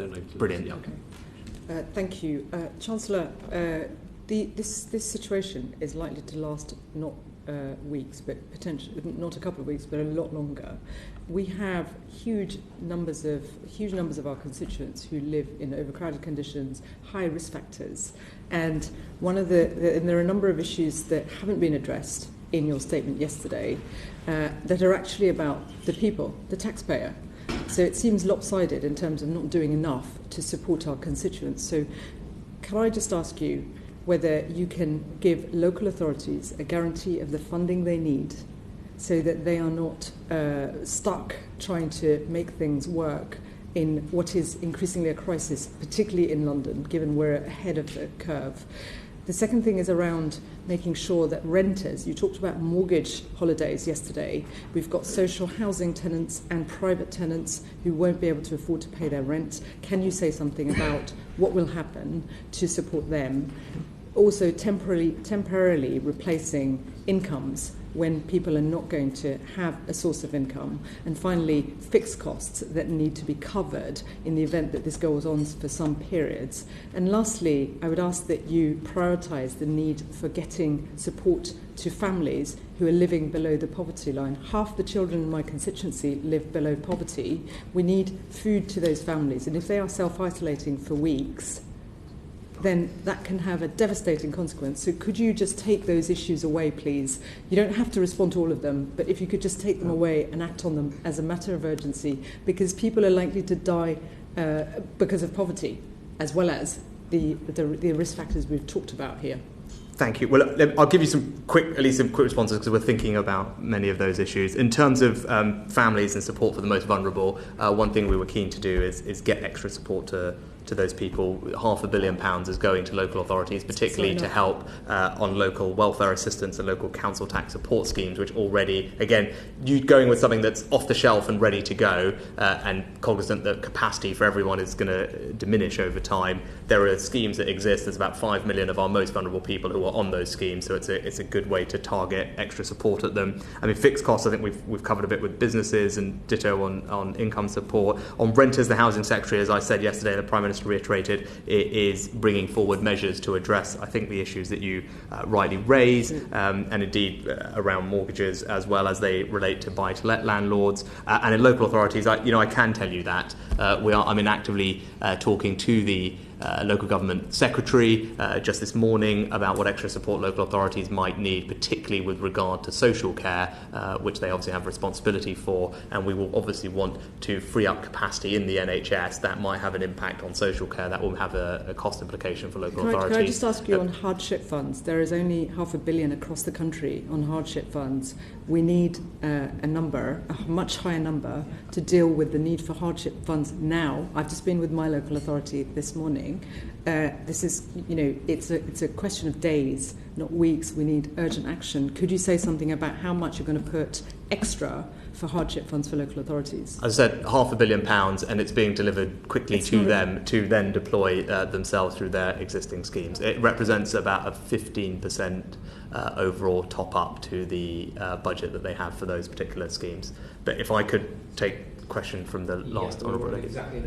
then I can... Brilliant. Yeah. Okay. Thank you. Chancellor, this situation is likely to last not weeks, but potentially not a couple of weeks, but a lot longer. We have huge numbers of our constituents who live in overcrowded conditions, high risk factors, and and there are a number of issues that haven't been addressed in your statement yesterday that are actually about the people, the taxpayer. So it seems lopsided in terms of not doing enough to support our constituents. So can I just ask you whether you can give local authorities a guarantee of the funding they need so that they are not stuck trying to make things work in what is increasingly a crisis, particularly in London, given we're ahead of the curve. The second thing is around making sure that renters, you talked about mortgage holidays yesterday, we've got social housing tenants and private tenants who won't be able to afford to pay their rent. Can you say something about what will happen to support them? Also temporarily replacing incomes when people are not going to have a source of income, and finally fixed costs that need to be covered in the event that this goes on for some periods. And lastly, I would ask that you prioritise the need for getting support to families who are living below the poverty line. Half the children in my constituency live below poverty. We need food to those families, and if they are self-isolating for weeks, then that can have a devastating consequence. So could you just take those issues away, please? You don't have to respond to all of them, but if you could just take them away and act on them as a matter of urgency, because people are likely to die because of poverty, as well as the risk factors we've talked about here. Thank you. Well, I'll give you some quick responses because we're thinking about many of those issues. In terms of families and support for the most vulnerable, one thing we were keen to do is get extra support to those people. £500 million is going to local authorities, particularly to help on local welfare assistance and local council tax support schemes, which already, again, you going with something that's off the shelf and ready to go and cognizant that capacity for everyone is going to diminish over time. There are schemes that exist. There's about 5 million of our most vulnerable people who are on those schemes, so it's a good way to target extra support at them. I mean, fixed costs, I think we've covered a bit with businesses, and ditto on income support. On renters, the Housing Secretary, as I said yesterday, the Prime Minister reiterated, it is bringing forward measures to address, I think, the issues that you rightly raise, and indeed around mortgages as well as they relate to buy-to-let landlords. And in local authorities, I can tell you that I'm actively talking to the local government secretary just this morning about what extra support local authorities might need, particularly with regard to social care, which they obviously have responsibility for, and we will obviously want to free up capacity in the NHS. That might have an impact on social care. That will have a cost implication for local authorities. Can I just ask you on hardship funds? There is only £500 million across the country on hardship funds. We need a much higher number, to deal with the need for hardship funds now. I've just been with my local authority this morning. This is, it's a question of days, not weeks. We need urgent action. Could you say something about how much you're going to put extra for hardship funds for local authorities? As I said, £500 million, and it's being delivered quickly to them to then deploy themselves through their existing schemes. It represents about a 15% overall top-up to the budget that they have for those particular schemes. But if I could take a question from the last honourable lady. Exactly.